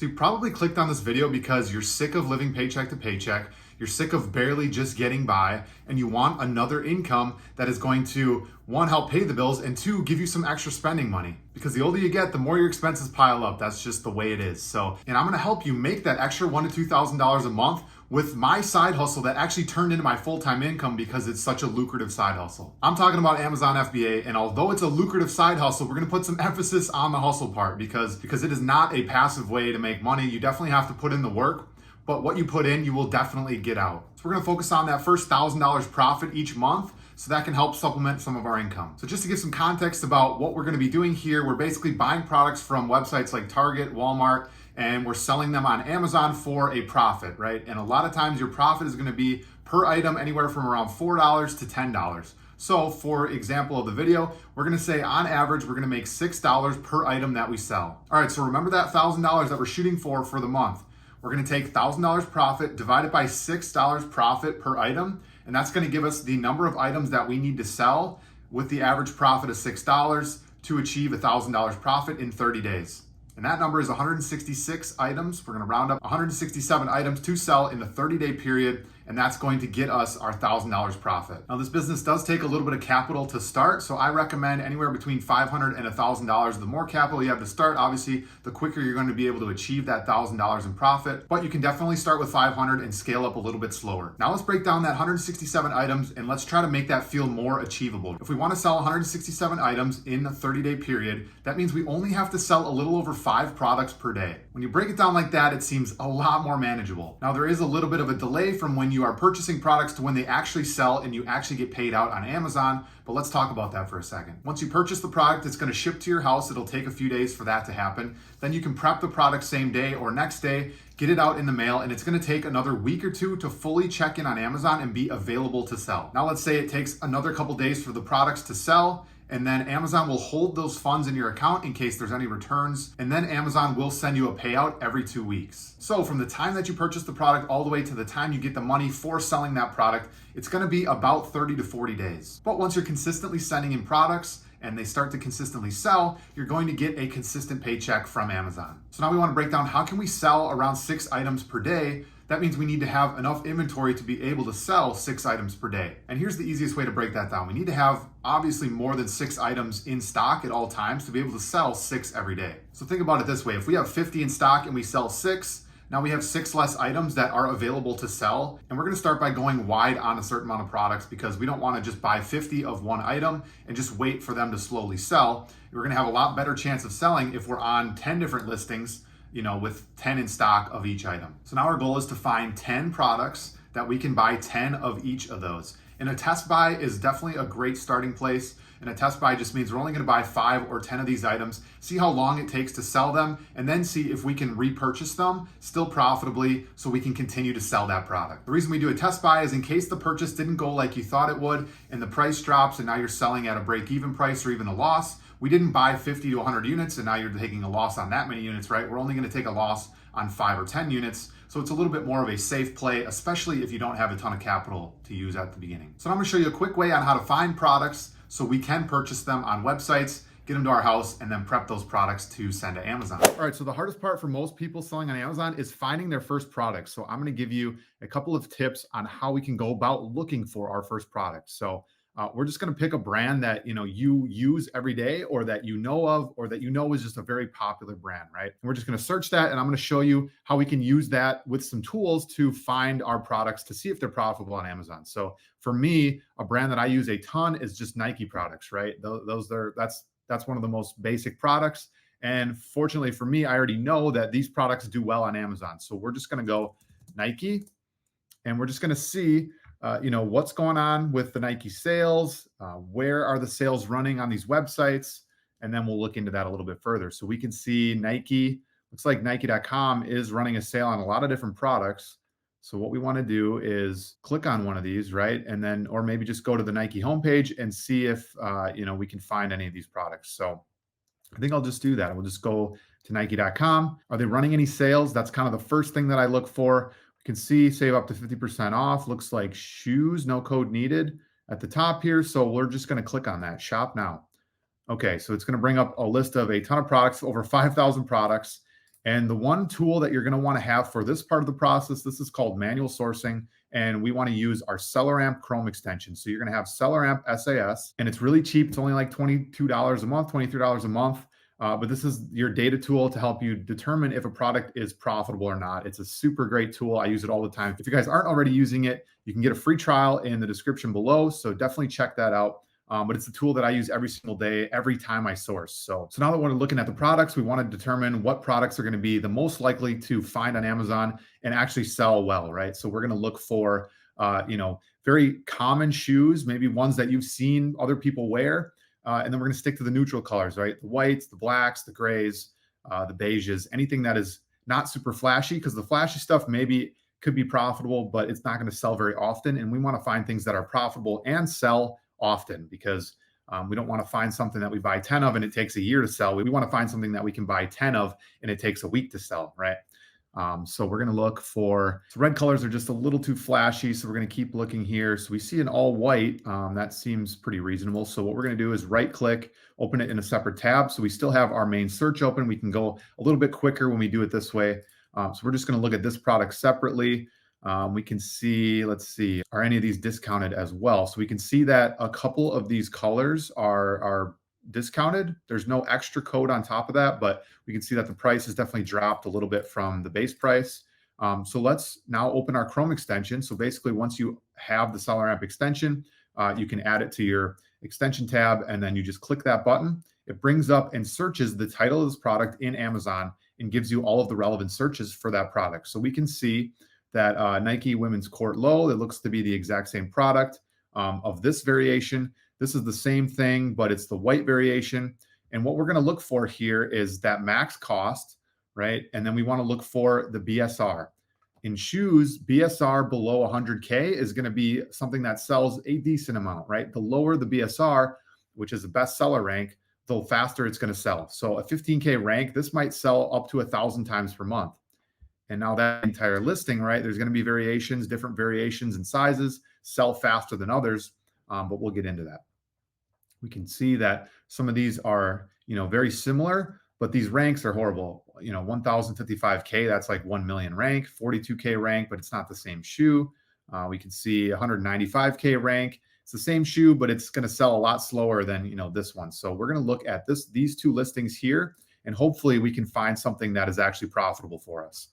So you probably clicked on this video because you're sick of living paycheck to paycheck, you're sick of barely just getting by, and you want another income that is going to, one, help pay the bills, and two, give you some extra spending money. Because the older you get, the more your expenses pile up. That's just the way it is. So, and I'm gonna help you make that extra $1,000 to $2,000 a month with my side hustle that actually turned into my full-time income because it's such a lucrative side hustle. I'm talking about Amazon FBA, and although it's a lucrative side hustle, we're gonna put some emphasis on the hustle part because it is not a passive way to make money. You definitely have to put in the work, but what you put in, you will definitely get out. So we're gonna focus on that first $1,000 profit each month, so that can help supplement some of our income. So just to give some context about what we're gonna be doing here, we're basically buying products from websites like Target, Walmart, and we're selling them on Amazon for a profit, right? And a lot of times your profit is gonna be per item anywhere from around $4 to $10. So for example of the video, we're gonna say on average, we're gonna make $6 per item that we sell. All right, so remember that $1,000 that we're shooting for the month. We're gonna take $1,000 profit divided by $6 profit per item, and that's gonna give us the number of items that we need to sell with the average profit of $6 to achieve $1,000 profit in 30 days. And that number is 166 items. We're gonna round up 167 items to sell in a 30-day period, and that's going to get us our $1,000 profit. Now this business does take a little bit of capital to start, so I recommend anywhere between $500 and $1,000. The more capital you have to start, obviously, the quicker you're going to be able to achieve that $1,000 in profit, but you can definitely start with 500 and scale up a little bit slower. Now let's break down that 167 items and let's try to make that feel more achievable. If we want to sell 167 items in a 30-day period, that means we only have to sell a little over 5 products per day. When you break it down like that, it seems a lot more manageable. Now there is a little bit of a delay from when you are purchasing products to when they actually sell and you actually get paid out on Amazon, but let's talk about that for a second. Once you purchase the product, it's gonna ship to your house. It'll take a few days for that to happen. Then you can prep the product same day or next day, get it out in the mail, and it's gonna take another week or two to fully check in on Amazon and be available to sell. Now let's say it takes another couple days for the products to sell, and then Amazon will hold those funds in your account in case there's any returns, and then Amazon will send you a payout every 2 weeks. So from the time that you purchase the product all the way to the time you get the money for selling that product, it's gonna be about 30 to 40 days. But once you're consistently sending in products and they start to consistently sell, you're going to get a consistent paycheck from Amazon. So now we wanna break down how can we sell around 6 items per day. That means we need to have enough inventory to be able to sell 6 items per day. And here's the easiest way to break that down. We need to have obviously more than 6 items in stock at all times to be able to sell 6 every day. So think about it this way. If we have 50 in stock and we sell 6, now we have 6 less items that are available to sell. And we're gonna start by going wide on a certain amount of products because we don't wanna just buy 50 of one item and just wait for them to slowly sell. We're gonna have a lot better chance of selling if we're on 10 different listings, with 10 in stock of each item. So now our goal is to find 10 products that we can buy 10 of each of those. And a test buy is definitely a great starting place. And a test buy just means we're only gonna buy 5 or 10 of these items, see how long it takes to sell them, and then see if we can repurchase them still profitably so we can continue to sell that product. The reason we do a test buy is in case the purchase didn't go like you thought it would and the price drops and now you're selling at a break-even price or even a loss. We didn't buy 50 to 100 units and now you're taking a loss on that many units, right? We're only gonna take a loss on 5 or 10 units. So it's a little bit more of a safe play, especially if you don't have a ton of capital to use at the beginning. So I'm gonna show you a quick way on how to find products so we can purchase them on websites, get them to our house, and then prep those products to send to Amazon. All right, so the hardest part for most people selling on Amazon is finding their first product. So I'm gonna give you a couple of tips on how we can go about looking for our first product. So we're just going to pick a brand that you use every day or that you know of or that you know is just a very popular brand, right? And we're just going to search that and I'm going to show you how we can use that with some tools to find our products to see if they're profitable on Amazon. So for me, a brand that I use a ton is just Nike products, right? That's one of the most basic products. And fortunately for me, I already know that these products do well on Amazon. So we're just going to go Nike and we're just going to see what's going on with the Nike sales, where are the sales running on these websites, and then we'll look into that a little bit further. So we can see Nike, looks like Nike.com is running a sale on a lot of different products. So what we want to do is click on one of these, right? And then, or maybe just go to the Nike homepage and see if, we can find any of these products. So I think I'll just do that. We'll just go to Nike.com. Are they running any sales? That's kind of the first thing that I look for. You can see save up to 50% off. Looks like shoes, no code needed at the top here. So we're just going to click on that, shop now. Okay, so it's going to bring up a list of a ton of products, over 5,000 products. And the one tool that you're going to want to have for this part of the process, this is called manual sourcing. And we want to use our SellerAmp Chrome extension. So you're going to have SellerAmp SAS, and it's really cheap. It's only like $22 a month, $23 a month. But this is your data tool to help you determine if a product is profitable or not. It's a super great tool. I use it all the time. If you guys aren't already using it, you can get a free trial in the description below. So definitely check that out. But it's a tool that I use every single day, every time I source. So now that we're looking at the products, we want to determine what products are going to be the most likely to find on Amazon and actually sell well, right? So we're going to look for, very common shoes, maybe ones that you've seen other people wear. And then we're going to stick to the neutral colors, right? The whites, the blacks, the grays, the beiges, anything that is not super flashy, because the flashy stuff maybe could be profitable, but it's not going to sell very often. And we want to find things that are profitable and sell often, because we don't want to find something that we buy 10 of and it takes a year to sell. We want to find something that we can buy 10 of and it takes a week to sell, right? So we're going to look for, so red colors are just a little too flashy. So we're going to keep looking here. So we see an all white, that seems pretty reasonable. So what we're going to do is right click, open it in a separate tab. So we still have our main search open. We can go a little bit quicker when we do it this way. So we're just going to look at this product separately. We can see, let's see, are any of these discounted as well? So we can see that a couple of these colors are discounted. There's no extra code on top of that, but we can see that the price has definitely dropped a little bit from the base price. So let's now open our Chrome extension. So basically, once you have the SellerAmp extension, you can add it to your extension tab, and then you just click that button. It brings up and searches the title of this product in Amazon and gives you all of the relevant searches for that product. So we can see that Nike Women's Court Low, that looks to be the exact same product of this variation. This is the same thing, but it's the white variation. And what we're going to look for here is that max cost, right? And then we want to look for the BSR. In shoes, BSR below 100K is going to be something that sells a decent amount, right? The lower the BSR, which is the bestseller rank, the faster it's going to sell. So a 15K rank, this might sell up to 1,000 times per month. And now that entire listing, right, there's going to be variations, different variations and sizes, sell faster than others, but we'll get into that. We can see that some of these are, very similar, but these ranks are horrible. 1,055K, that's like 1 million rank, 42K rank, but it's not the same shoe. We can see 195K rank. It's the same shoe, but it's going to sell a lot slower than, this one. So we're going to look at these two listings here, and hopefully we can find something that is actually profitable for us.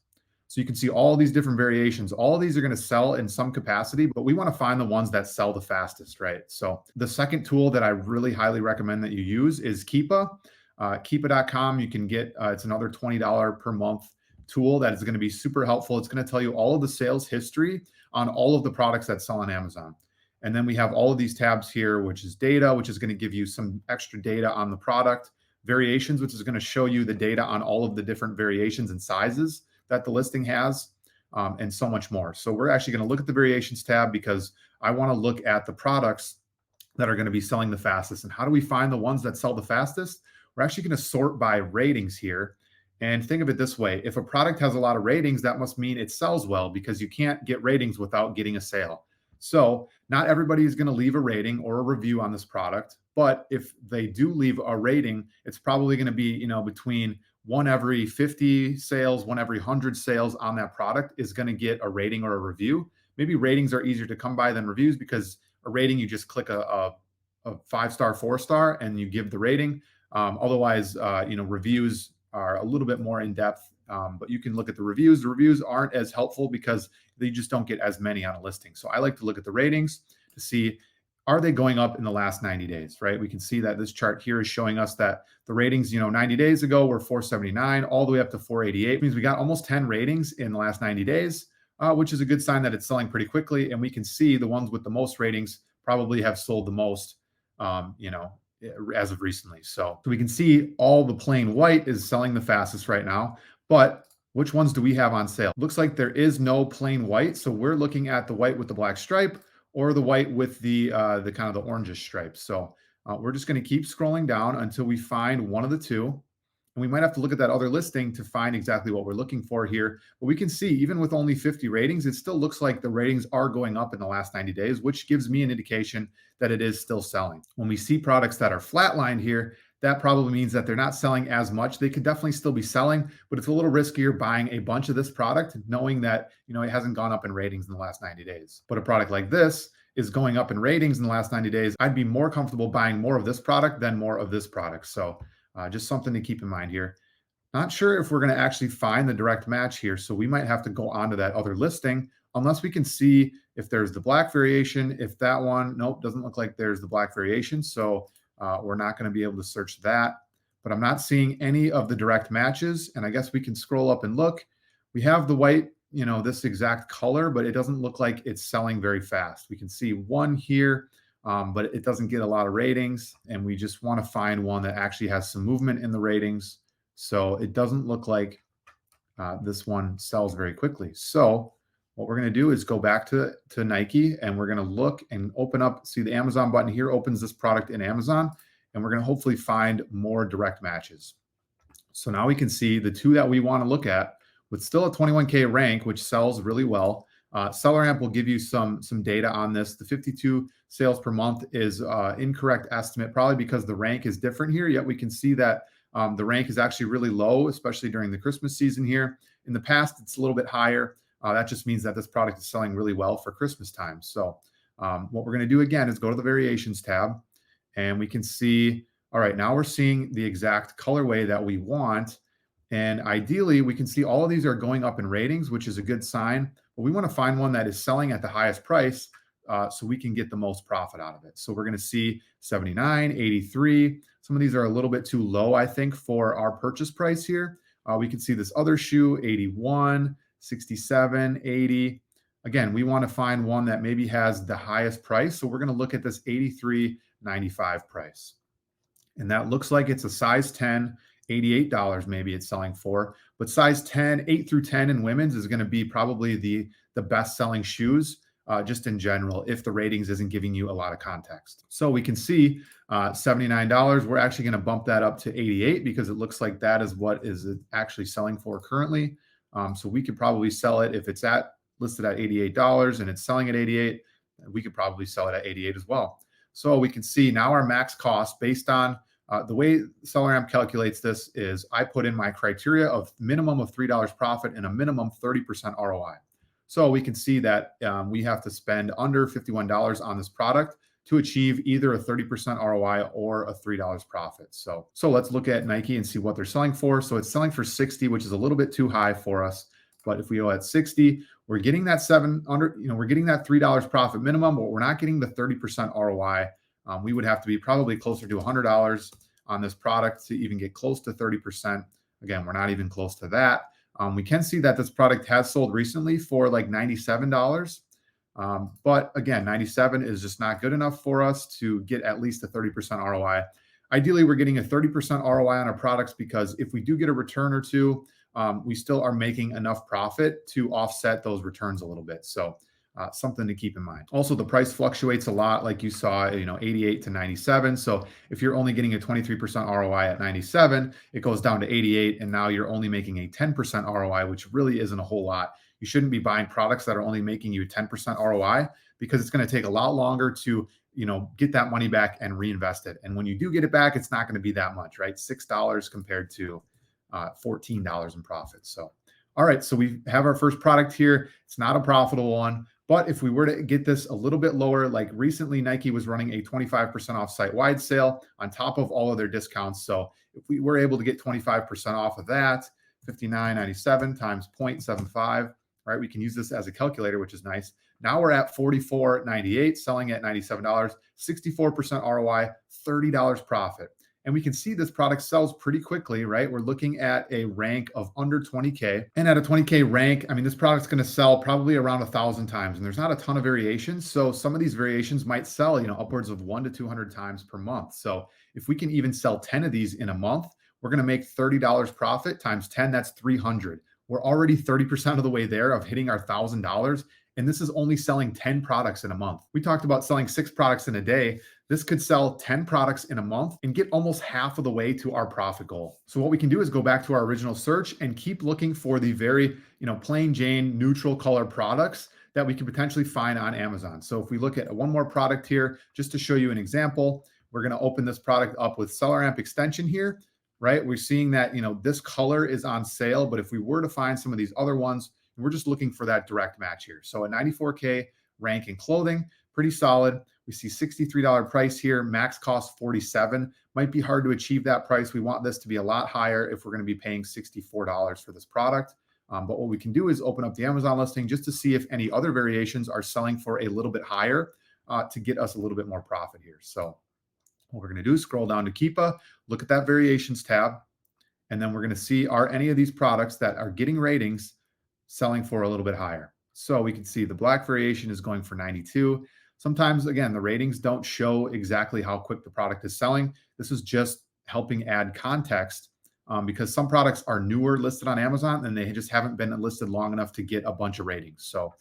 So you can see all these different variations. All of these are going to sell in some capacity, but we want to find the ones that sell the fastest, right? So the second tool that I really highly recommend that you use is Keepa. Keepa.com, you can get, it's another $20 per month tool that is going to be super helpful. It's going to tell you all of the sales history on all of the products that sell on Amazon. And then we have all of these tabs here, which is data, which is going to give you some extra data on the product. Variations, which is going to show you the data on all of the different variations and sizes that the listing has, and so much more. So we're actually going to look at the variations tab because I want to look at the products that are going to be selling the fastest. And how do we find the ones that sell the fastest? We're actually going to sort by ratings here. And think of it this way. If a product has a lot of ratings, that must mean it sells well, because you can't get ratings without getting a sale. So not everybody is going to leave a rating or a review on this product, but if they do leave a rating, it's probably going to be, between 1 every 50 sales, 1 every 100 sales on that product is going to get a rating or a review. Maybe ratings are easier to come by than reviews, because a rating, you just click a 5-star, 4-star, and you give the rating. Otherwise, reviews are a little bit more in depth, but you can look at the reviews. The reviews aren't as helpful because they just don't get as many on a listing. So I like to look at the ratings to see, are they going up in the last 90 days, right? We can see that this chart here is showing us that the ratings, 90 days ago were 479 all the way up to 488. It means we got almost 10 ratings in the last 90 days, which is a good sign that it's selling pretty quickly. And we can see the ones with the most ratings probably have sold the most, as of recently. So we can see all the plain white is selling the fastest right now, but which ones do we have on sale? Looks like there is no plain white. So we're looking at the white with the black stripe, or the white with the kind of the orangish stripes. So we're just going to keep scrolling down until we find one of the two. And we might have to look at that other listing to find exactly what we're looking for here. But we can see, even with only 50 ratings, it still looks like the ratings are going up in the last 90 days, which gives me an indication that it is still selling. When we see products that are flatlined here, that probably means that they're not selling as much. They could definitely still be selling, but it's a little riskier buying a bunch of this product, knowing that, it hasn't gone up in ratings in the last 90 days. But a product like this is going up in ratings in the last 90 days. I'd be more comfortable buying more of this product than more of this product. So just something to keep in mind here. Not sure if we're going to actually find the direct match here. So we might have to go on to that other listing unless we can see if there's the black variation. If that one, nope, doesn't look like there's the black variation. So we're not going to be able to search that. But I'm not seeing any of the direct matches. And I guess we can scroll up and look. We have the white, this exact color, but it doesn't look like it's selling very fast. We can see one here, but it doesn't get a lot of ratings. And we just want to find one that actually has some movement in the ratings. So it doesn't look like this one sells very quickly. So what we're going to do is go back to Nike, and we're going to look and open up, see the Amazon button here opens this product in Amazon, and we're going to hopefully find more direct matches. So now we can see the two that we want to look at with still a 21K rank, which sells really well. SellerAmp will give you some data on this. The 52 sales per month is incorrect estimate, probably because the rank is different here, yet we can see that the rank is actually really low, especially during the Christmas season here. In the past, it's a little bit higher. That just means that this product is selling really well for Christmas time. So what we're going to do again is go to the variations tab, and we can see, all right, now we're seeing the exact colorway that we want. And ideally, we can see all of these are going up in ratings, which is a good sign. But we want to find one that is selling at the highest price so we can get the most profit out of it. So we're going to see 79, 83. Some of these are a little bit too low, I think, for our purchase price here. We can see this other shoe, 81, 67, 80. Again, we want to find one that maybe has the highest price. So we're going to look at this 83.95 price. And that looks like it's a size 10, $88 maybe it's selling for. But size 10, 8 through 10 in women's is going to be probably the best selling shoes just in general, if the ratings isn't giving you a lot of context. So we can see $79. We're actually going to bump that up to 88 because it looks like that is what is actually selling for currently. So we could probably sell it if it's listed at $88 and it's selling at 88. We could probably sell it at 88 as well. So we can see now our max cost based on the way SellerAmp calculates this is I put in my criteria of minimum of $3 profit and a minimum 30% ROI. So we can see that we have to spend under $51 on this product to achieve either a 30% ROI or a $3 profit. So let's look at Nike and see what they're selling for. So it's selling for 60, which is a little bit too high for us. But if we go at 60, we're getting that we're getting that $3 profit minimum, but we're not getting the 30% ROI. We would have to be probably closer to $100 on this product to even get close to 30%. Again, we're not even close to that. We can see that this product has sold recently for like $97. But again, 97 is just not good enough for us to get at least a 30% ROI. Ideally, we're getting a 30% ROI on our products because if we do get a return or two, we still are making enough profit to offset those returns a little bit. So something to keep in mind. Also, the price fluctuates a lot, like you saw, 88 to 97. So if you're only getting a 23% ROI at 97, it goes down to 88, and now you're only making a 10% ROI, which really isn't a whole lot. You shouldn't be buying products that are only making you 10% ROI because it's going to take a lot longer to, get that money back and reinvest it. And when you do get it back, it's not going to be that much, right? $6 compared to $14 in profit. So, all right. So we have our first product here. It's not a profitable one, but if we were to get this a little bit lower, like recently Nike was running a 25% off site-wide sale on top of all of their discounts. So if we were able to get 25% off of that, $59.97 times 0.75, right? We can use this as a calculator, which is nice. Now we're at $44.98, selling at $97, 64% ROI, $30 profit. And we can see this product sells pretty quickly, right? We're looking at a rank of under 20K. And at a 20K rank, this product's going to sell probably around 1,000 times. And there's not a ton of variations. So some of these variations might sell, upwards of 100 to 200 times per month. So if we can even sell 10 of these in a month, we're going to make $30 profit times 10. That's 300. We're already 30% of the way there of hitting our $1,000. And this is only selling 10 products in a month. We talked about selling 6 products in a day. This could sell 10 products in a month and get almost half of the way to our profit goal. So what we can do is go back to our original search and keep looking for the very, plain Jane neutral color products that we can potentially find on Amazon. So if we look at one more product here, just to show you an example, We're going to open this product up with Seller Amp extension here, right? We're seeing that, this color is on sale, but if we were to find some of these other ones, we're just looking for that direct match here. So a 94K rank in clothing, pretty solid. We see $63 price here, max cost 47. Might be hard to achieve that price. We want this to be a lot higher if we're going to be paying $64 for this product. But what we can do is open up the Amazon listing just to see if any other variations are selling for a little bit higher to get us a little bit more profit here. So what we're going to do is scroll down to Keepa, look at that variations tab, and then we're going to see, are any of these products that are getting ratings selling for a little bit higher? So we can see the black variation is going for 92. Sometimes, again, the ratings don't show exactly how quick the product is selling. This is just helping add context because some products are newer listed on Amazon and they just haven't been listed long enough to get a bunch of ratings. So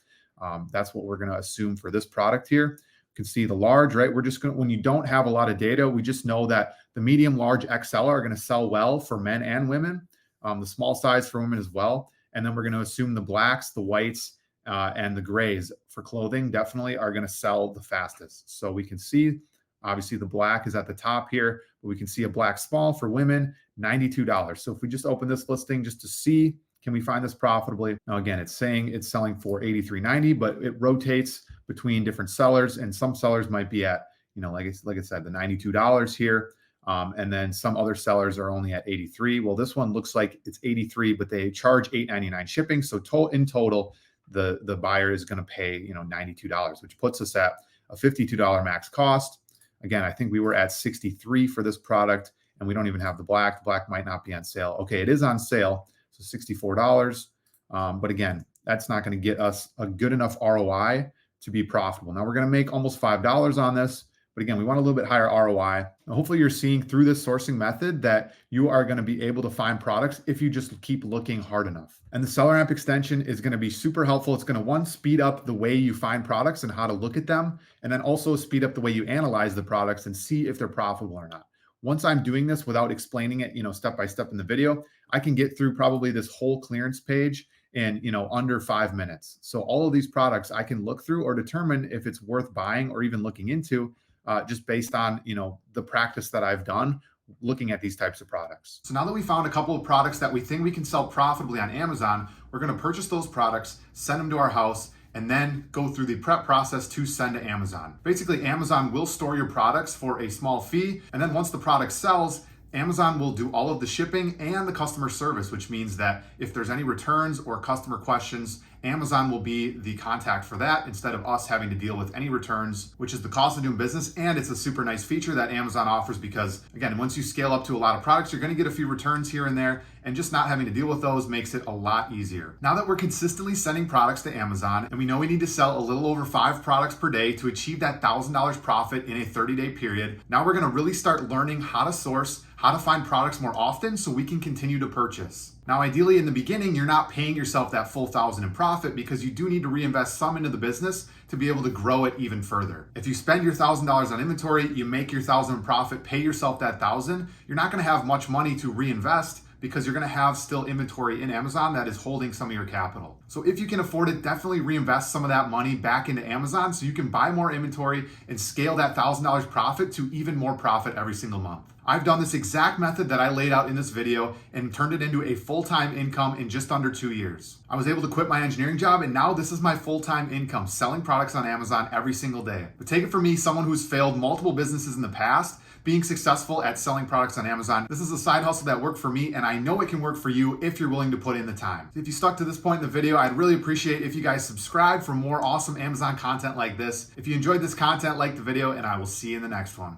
that's what we're going to assume for this product here. You can see the large, right? We're just going to, when you don't have a lot of data, we just know that the medium, large XL are going to sell well for men and women, the small size for women as well. And then we're going to assume the blacks, the whites, and the grays for clothing definitely are going to sell the fastest. So we can see, obviously the black is at the top here, but we can see a black small for women, $92. So if we just open this listing just to see, can we find this profitably? Now, again, it's saying it's selling for $83.90, but it rotates between different sellers, and some sellers might be at, like I said, the $92 here. And then some other sellers are only at 83. Well, this one looks like it's 83, but they charge $8.99 shipping. So in total, the buyer is going to pay, $92, which puts us at a $52 max cost. Again, I think we were at 63 for this product, and we don't even have the black. The black might not be on sale. Okay, it is on sale, so $64. But again, that's not going to get us a good enough ROI to be profitable. Now we're going to make almost $5 on this. But again, we want a little bit higher ROI. Now, hopefully you're seeing through this sourcing method that you are going to be able to find products if you just keep looking hard enough. And the Seller Amp extension is going to be super helpful. It's going to, one, speed up the way you find products and how to look at them, and then also speed up the way you analyze the products and see if they're profitable or not. Once I'm doing this without explaining it, step by step in the video, I can get through probably this whole clearance page in, under 5 minutes. So all of these products I can look through or determine if it's worth buying or even looking into, just based on, the practice that I've done looking at these types of products. So now that we found a couple of products that we think we can sell profitably on Amazon, we're going to purchase those products, send them to our house, and then go through the prep process to send to Amazon. Basically, Amazon will store your products for a small fee, and then once the product sells, Amazon will do all of the shipping and the customer service, which means that if there's any returns or customer questions, Amazon will be the contact for that instead of us having to deal with any returns, which is the cost of doing business. And it's a super nice feature that Amazon offers because, again, once you scale up to a lot of products, you're going to get a few returns here and there, and just not having to deal with those makes it a lot easier. Now that we're consistently sending products to Amazon and we know we need to sell a little over 5 products per day to achieve that $1,000 profit in a 30-day period, now we're going to really start learning how to source, how to find products more often so we can continue to purchase. Now, ideally in the beginning, you're not paying yourself that full $1,000 in profit because you do need to reinvest some into the business to be able to grow it even further. If you spend your $1,000 on inventory, you make your $1,000 in profit, pay yourself that $1,000, you're not going to have much money to reinvest because you're going to have still inventory in Amazon that is holding some of your capital. So if you can afford it, definitely reinvest some of that money back into Amazon so you can buy more inventory and scale that $1,000 profit to even more profit every single month. I've done this exact method that I laid out in this video and turned it into a full-time income in just under 2 years. I was able to quit my engineering job, and now this is my full-time income, selling products on Amazon every single day. But take it from me, someone who's failed multiple businesses in the past, being successful at selling products on Amazon. This is a side hustle that worked for me, and I know it can work for you if you're willing to put in the time. If you stuck to this point in the video, I'd really appreciate if you guys subscribe for more awesome Amazon content like this. If you enjoyed this content, like the video, and I will see you in the next one.